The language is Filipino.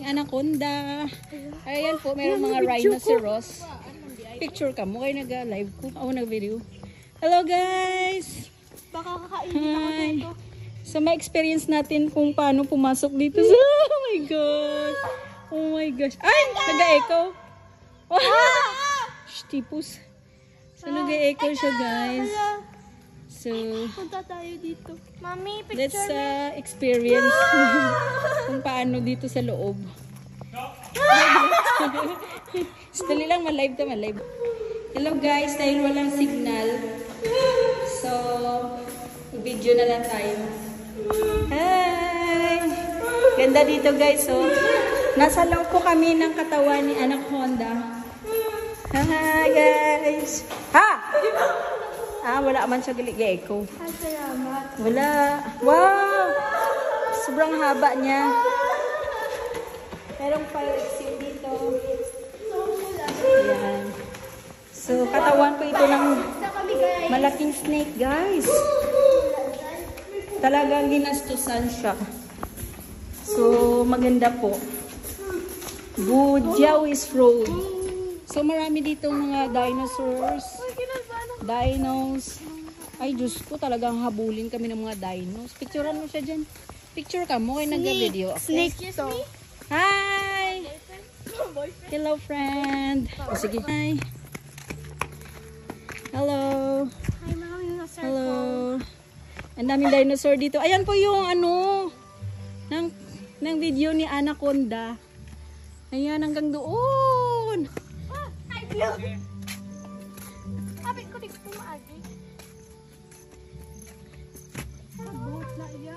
aming anaconda. Ayan po, mayroong mga rhinoceros. Picture ka mo, kayo nag-live ko. Ako nag-video. Hello guys! Baka kakainin ako dito. So, ma-experience natin kung paano pumasok dito. Oh my gosh! Oh my gosh! Ay! Nag-echo! Shh, tipos. So, nag-echo siya guys. So, Punta tayo dito. Mami, let's picture experience kung paano dito sa loob. Dali lang, ma-live ta, ma-live. Hello guys, dahil walang signal. So, video na lang tayo. Hi! Ganda dito guys, oh. Nasa loob po kami ng katawan ni Anaconda. Hi guys! Ha! Wala man siya gali-echo. Salamat. Wala. Wow! Sobrang haba niya. Merong fire exit dito. Ayan. So, katawan ko ito ng malaking snake, guys. Talagang ginastusan siya. So, maganda po. Budyawis Road. So, marami dito mga dinosaurs. Dinos. Ay, Diyos ko, talagang habulin kami ng mga dinos. Picturean mo siya dyan. Picture ka mo, kayo nag-video. Okay? Snake to. Hi! Hello, friend. Oh, sige. Hi. Hello. Hi, mga dinosaur. Hello. Ang daming dinosaur dito. Ayan po yung ano, ng video ni Anaconda. Ayan, hanggang doon. Hi, Blue. Sabi ko dito maagi. Buhat na iya.